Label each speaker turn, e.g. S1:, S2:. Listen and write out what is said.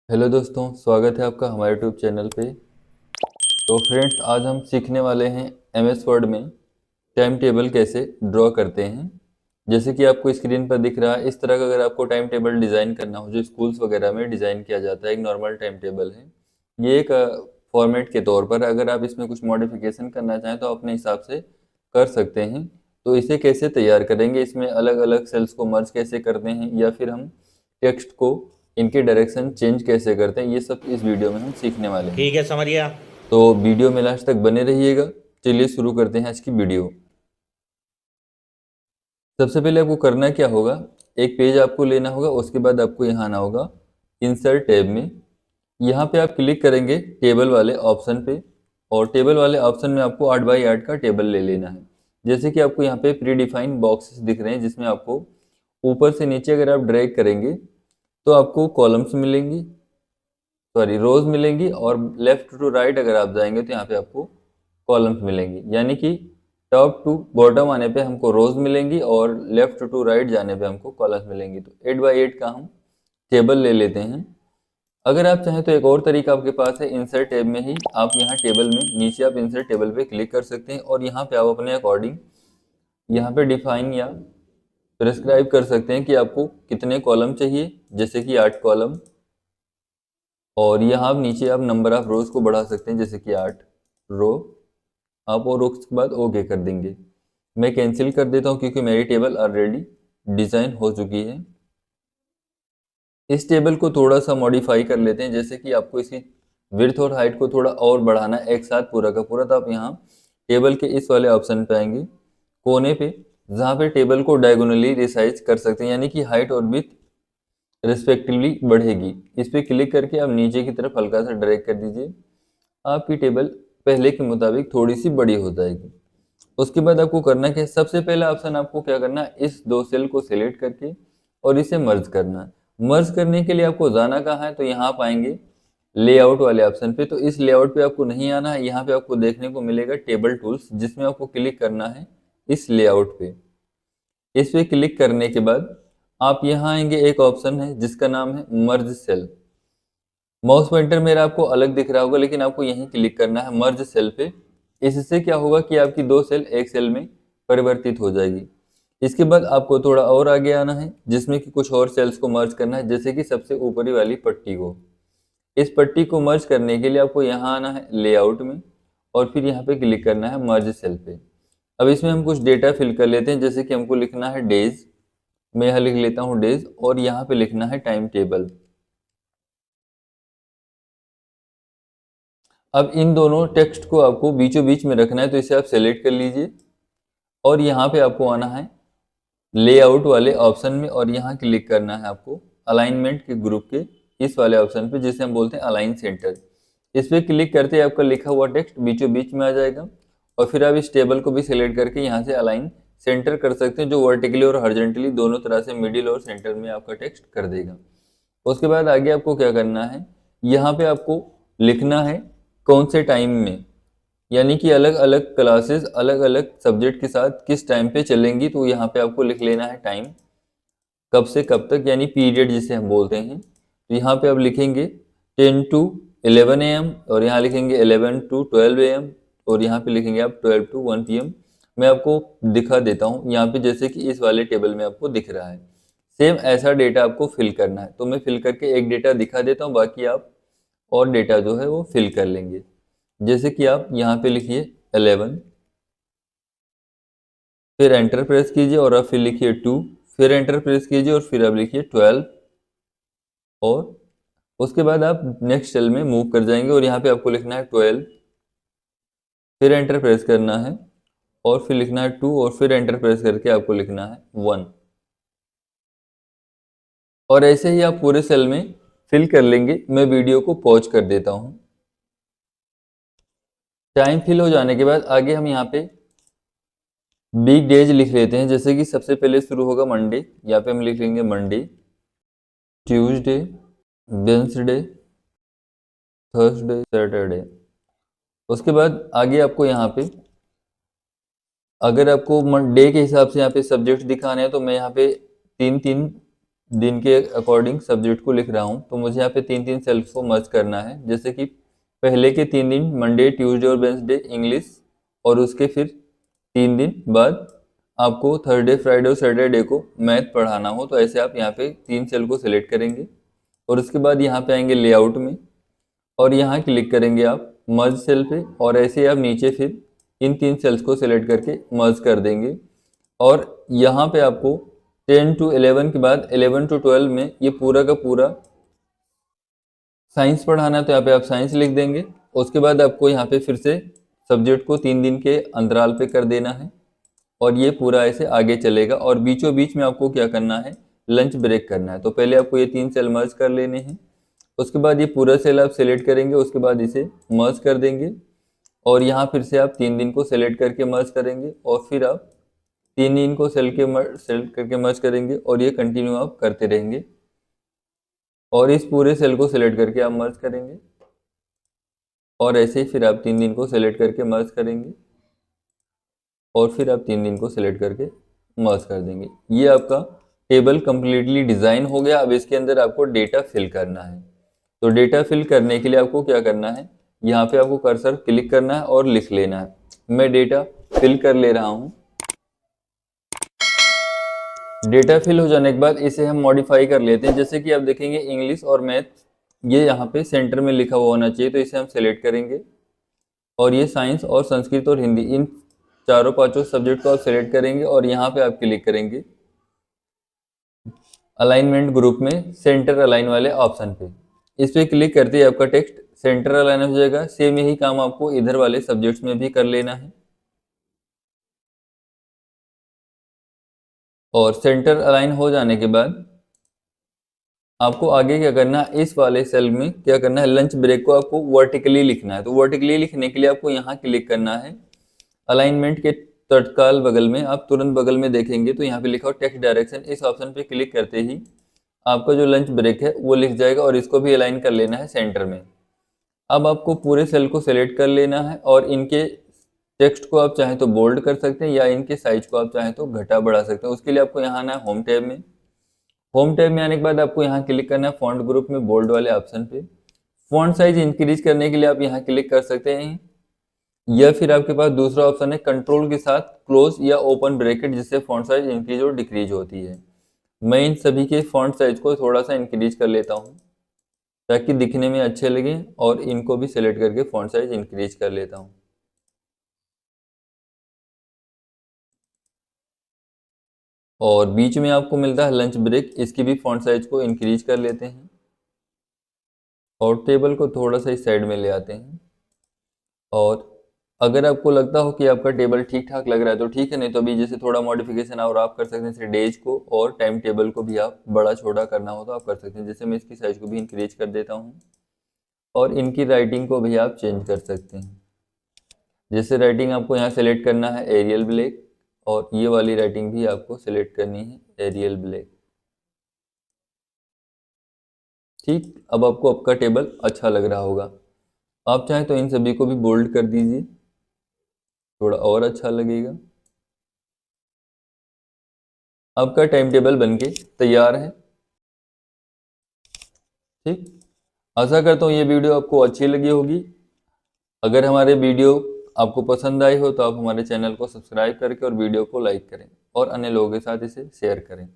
S1: Hello दोस्तों, स्वागत है आपका हमारे यूट्यूब चैनल पे। तो फ्रेंड्स, आज हम सीखने वाले हैं एमएस वर्ड में टाइम टेबल कैसे ड्रॉ करते हैं। जैसे कि आपको स्क्रीन पर दिख रहा है, इस तरह का अगर आपको टाइम टेबल डिज़ाइन करना हो, जो स्कूल्स वगैरह में डिज़ाइन किया जाता है, एक नॉर्मल टाइम टेबल है ये। एक फॉर्मेट के तौर पर अगर आप इसमें कुछ मॉडिफिकेशन करना चाहें तो अपने हिसाब से कर सकते हैं। तो इसे कैसे तैयार करेंगे, इसमें अलग अलग सेल्स को मर्ज कैसे करते हैं, या फिर हम टेक्स्ट को इनके डायरेक्शन चेंज कैसे करते हैं, ये सब इस वीडियो में हम सीखने वाले हैं।
S2: ठीक है, समझ गया।
S1: तो वीडियो में लास्ट तक बने रहिएगा। चलिए शुरू करते हैं आज की वीडियो। सबसे पहले आपको करना क्या होगा, एक पेज आपको लेना होगा। उसके बाद आपको यहाँ आना होगा इंसर्ट टैब में। यहाँ पे आप क्लिक करेंगे टेबल वाले ऑप्शन पे, और टेबल वाले ऑप्शन में आपको 8 बाई 8 का टेबल ले लेना है। जैसे कि आपको यहाँ पे प्री डिफाइंड बॉक्सेस दिख रहे हैं, जिसमें आपको ऊपर से नीचे अगर आप ड्रैग करेंगे तो आपको कॉलम्स मिलेंगी, सॉरी रोज मिलेंगी, और लेफ्ट टू राइट अगर आप जाएंगे तो यहाँ पे आपको कॉलम्स मिलेंगी। यानी कि टॉप टू बॉटम आने पे हमको रोज मिलेंगी और लेफ्ट टू राइट जाने पे हमको कॉलम्स मिलेंगी। तो 8 बाई 8 का हम टेबल ले लेते हैं। अगर आप चाहें तो एक और तरीका आपके पास है, इंसर्ट टैब में ही आप यहाँ टेबल में नीचे आप इंसर्ट टेबल पे क्लिक कर सकते हैं, और यहाँ पे आप अपने अकॉर्डिंग यहाँ पे डिफाइन या प्रेस्क्राइब कर सकते हैं कि आपको कितने कॉलम चाहिए, जैसे कि 8 कॉलम। और यहाँ आप नीचे आप नंबर ऑफ रोज को बढ़ा सकते हैं, जैसे कि 8 रो आप, और उसके बाद ओके कर देंगे। मैं कैंसिल कर देता हूँ क्योंकि मेरी टेबल ऑलरेडी डिज़ाइन हो चुकी है। इस टेबल को थोड़ा सा मॉडिफाई कर लेते हैं, जैसे कि आपको इसकी विड्थ और हाइट को थोड़ा और बढ़ाना है एक साथ पूरा का पूरा। तो आप यहाँ टेबल के इस वाले ऑप्शन पे आएंगे कोने पे, जहाँ पे टेबल को डायगोनली रिसाइज कर सकते हैं, यानी कि हाइट और विड्थ रिस्पेक्टिवली बढ़ेगी। इस पे क्लिक करके आप नीचे की तरफ हल्का सा ड्रैग कर दीजिए, आपकी टेबल पहले के मुताबिक थोड़ी सी बड़ी हो जाएगी। उसके बाद आपको करना क्या है, सबसे पहला ऑप्शन आपको क्या करना है, इस दो सेल को सिलेक्ट करके और इसे मर्ज करना है। मर्ज करने के लिए आपको जाना कहाँ है, तो यहाँ आप आएंगे लेआउट वाले ऑप्शन पे। तो इस लेआउट पे आपको नहीं आना है, यहाँ पे आपको देखने को मिलेगा टेबल टूल्स, जिसमें आपको क्लिक करना है इस लेआउट पे। इस पे क्लिक करने के बाद आप यहाँ आएंगे, एक ऑप्शन है जिसका नाम है मर्ज सेल। माउस पॉइंटर मेरा आपको अलग दिख रहा होगा, लेकिन आपको यहीं क्लिक करना है मर्ज सेल पे। इससे क्या होगा कि आपकी दो सेल एक सेल में परिवर्तित हो जाएगी। इसके बाद आपको थोड़ा और आगे आना है, जिसमें कि कुछ और सेल्स को मर्ज करना है, जैसे कि सबसे ऊपरी वाली पट्टी को। इस पट्टी को मर्ज करने के लिए आपको यहाँ आना है लेआउट में, और फिर यहाँ पे क्लिक करना है मर्ज सेल पे। अब इसमें हम कुछ डेटा फिल कर लेते हैं, जैसे कि हमको लिखना है डेज। मैं यहाँ लिख लेता हूँ डेज, और यहाँ पे लिखना है टाइम टेबल। अब इन दोनों टेक्स्ट को आपको बीचों बीच में रखना है, तो इसे आप सेलेक्ट कर लीजिए, और यहाँ पे आपको आना है लेआउट वाले ऑप्शन में, और यहाँ क्लिक करना है आपको अलाइनमेंट के ग्रुप के इस वाले ऑप्शन पे, जिसे हम बोलते हैं अलाइन सेंटर। इस पे क्लिक करते ही आपका लिखा हुआ टेक्स्ट बीचों बीच में आ जाएगा, और फिर आप इस टेबल को भी सिलेक्ट करके यहाँ से अलाइन सेंटर कर सकते हैं, जो वर्टिकली और हॉरिजॉन्टली दोनों तरह से मिडिल और सेंटर में आपका टेक्स्ट कर देगा। उसके बाद आगे आपको क्या करना है, यहाँ पे आपको लिखना है कौन से टाइम में, यानी कि अलग अलग क्लासेस अलग अलग सब्जेक्ट के साथ किस टाइम पे चलेंगी। तो यहाँ पे आपको लिख लेना है टाइम, कब से कब तक, यानी पीरियड जिसे हम बोलते हैं। तो यहाँ पे आप लिखेंगे 10 टू 11 AM, और यहाँ लिखेंगे 11 टू 12 AM, और यहाँ पे लिखेंगे आप 12 टू 1 PM। मैं आपको दिखा देता हूँ यहाँ पे, जैसे कि इस वाले टेबल में आपको दिख रहा है। सेम ऐसा डेटा आपको फिल करना है, तो मैं फिल करके एक डेटा दिखा देता हूँ, बाकी आप और डेटा जो है वो फिल कर लेंगे। जैसे कि आप यहाँ पे लिखिए 11, फिर एंटर प्रेस कीजिए, और अब फिर लिखिए 2, फिर एंटर प्रेस कीजिए, और फिर अब लिखिए 12, और उसके बाद आप नेक्स्ट सेल में मूव कर जाएंगे, और यहाँ पे आपको लिखना है 12, फिर एंटर प्रेस करना है, और फिर लिखना है 2, और फिर एंटर प्रेस करके आपको लिखना है 1। और ऐसे ही आप पूरे सेल में फिल कर लेंगे। मैं वीडियो को पॉज कर देता हूँ। टाइम फिल हो जाने के बाद आगे हम यहाँ पे बिग डेज लिख लेते हैं। जैसे कि सबसे पहले शुरू होगा मंडे, यहाँ पे हम लिख लेंगे Monday, Tuesday, Wednesday, Thursday, Saturday. उसके बाद आगे आपको यहाँ पे, अगर आपको डे के हिसाब से यहाँ पे सब्जेक्ट दिखाने हैं, तो मैं यहाँ पे तीन तीन दिन के अकॉर्डिंग सब्जेक्ट को लिख रहा हूँ, तो मुझे यहाँ पे 3-3 सेल्स को मर्ज करना है। जैसे कि पहले के 3 दिन मंडे, ट्यूसडे और वेंसडे इंग्लिश, और उसके फिर 3 दिन बाद आपको थर्सडे, फ्राइडे और सैटरडे को मैथ पढ़ाना हो, तो ऐसे आप यहाँ पे 3 सेल को सिलेक्ट करेंगे और उसके बाद यहाँ पे आएंगे लेआउट में और यहाँ क्लिक करेंगे आप मर्ज सेल पे, और ऐसे आप नीचे फिर इन 3 सेल्स को सिलेक्ट करके मर्ज कर देंगे। और यहाँ पे आपको 10 to 11 के बाद 11 to 12 में ये पूरा का पूरा साइंस पढ़ाना है, तो यहाँ पे आप साइंस लिख देंगे। उसके बाद आपको यहाँ पे फिर से सब्जेक्ट को 3 दिन के अंतराल पे कर देना है और ये पूरा ऐसे आगे चलेगा। और बीचों बीच में आपको क्या करना है, लंच ब्रेक करना है। तो पहले आपको ये 3 सेल मर्ज कर लेने हैं, उसके बाद ये पूरा सेल आप सेलेक्ट करेंगे, उसके बाद इसे मर्ज कर देंगे और यहाँ फिर से आप 3 दिन को सेलेक्ट करके मर्ज करेंगे और फिर आप 3 दिन को सेल करके मर्ज करेंगे और ये कंटिन्यू आप करते रहेंगे और इस पूरे सेल को सिलेक्ट करके आप मर्ज करेंगे और ऐसे ही फिर आप 3 दिन को सिलेक्ट करके मर्ज करेंगे और फिर आप 3 दिन को सिलेक्ट करके मर्ज कर देंगे। ये आपका टेबल कंप्लीटली डिज़ाइन हो गया। अब इसके अंदर आपको डेटा फिल करना है। तो डेटा फिल करने के लिए आपको क्या करना है, यहाँ पे आपको कर्सर क्लिक करना है और लिख लेना है। मैं डेटा फिल कर ले रहा हूँ। डेटा फिल हो जाने के बाद इसे हम मॉडिफाई कर लेते हैं। जैसे कि आप देखेंगे इंग्लिश और मैथ ये यहाँ पे सेंटर में लिखा हुआ होना चाहिए, तो इसे हम सेलेक्ट करेंगे और ये साइंस और संस्कृत और हिंदी इन चारों पांचों सब्जेक्ट को आप सेलेक्ट करेंगे और यहाँ पे आप क्लिक करेंगे अलाइनमेंट ग्रुप में सेंटर अलाइन वाले ऑप्शन पे। इस पे क्लिक करते ही आपका टेक्स्ट सेंटर अलाइन हो जाएगा। सेम यही काम आपको इधर वाले सब्जेक्ट्स में भी कर लेना है। और सेंटर अलाइन हो जाने के बाद आपको आगे क्या करना है, इस वाले सेल में क्या करना है, लंच ब्रेक को आपको वर्टिकली लिखना है। तो वर्टिकली लिखने के लिए आपको यहाँ क्लिक करना है। अलाइनमेंट के तत्काल बगल में आप तुरंत बगल में देखेंगे तो यहाँ पे लिखा हो टेक्स्ट डायरेक्शन। इस ऑप्शन पे क्लिक करते ही आपका जो लंच ब्रेक है वो लिख जाएगा और इसको भी अलाइन कर लेना है सेंटर में। अब आपको पूरे सेल को सिलेक्ट कर लेना है और इनके टेक्स्ट को आप चाहें तो बोल्ड कर सकते हैं या इनके साइज को आप चाहें तो घटा बढ़ा सकते हैं। उसके लिए आपको यहाँ आना है होम टैब में। होम टैब में आने के बाद आपको यहाँ क्लिक करना है फॉन्ट ग्रुप में बोल्ड वाले ऑप्शन पे। फॉन्ट साइज इंक्रीज करने के लिए आप यहाँ क्लिक कर सकते हैं या फिर आपके पास दूसरा ऑप्शन है कंट्रोल के साथ क्लोज या ओपन ब्रैकेट, जिससे फॉन्ट साइज इंक्रीज और डिक्रीज होती है। मैं इन सभी के फॉन्ट साइज को थोड़ा सा इंक्रीज कर लेता हूँ ताकि दिखने में अच्छे लगे और इनको भी सिलेक्ट करके फॉन्ट साइज इंक्रीज कर लेता हूँ। और बीच में आपको मिलता है लंच ब्रेक, इसकी भी फॉन्ट साइज को इंक्रीज कर लेते हैं और टेबल को थोड़ा सा इस साइड में ले आते हैं। और अगर आपको लगता हो कि आपका टेबल ठीक ठाक लग रहा है तो ठीक है, नहीं तो अभी जैसे थोड़ा मॉडिफिकेशन और आप कर सकते हैं। जैसे डेज को और टाइम टेबल को भी आप बड़ा छोटा करना हो तो आप कर सकते हैं। जैसे मैं इसकी साइज को भी इंक्रीज कर देता हूँ और इनकी राइटिंग को भी आप चेंज कर सकते हैं। जैसे राइटिंग आपको यहाँ सेलेक्ट करना है एरियल ब्लैक और ये वाली राइटिंग भी आपको सिलेक्ट करनी है एरियल ब्लैक। ठीक, अब आपको आपका टेबल अच्छा लग रहा होगा। आप चाहें तो इन सभी को भी बोल्ड कर दीजिए, थोड़ा और अच्छा लगेगा। आपका टाइम टेबल बनके तैयार है। ठीक, आशा करता हूँ ये वीडियो आपको अच्छी लगी होगी। अगर हमारे वीडियो आपको पसंद आई हो तो आप हमारे चैनल को सब्सक्राइब करके और वीडियो को लाइक करें और अन्य लोगों के साथ इसे शेयर करें।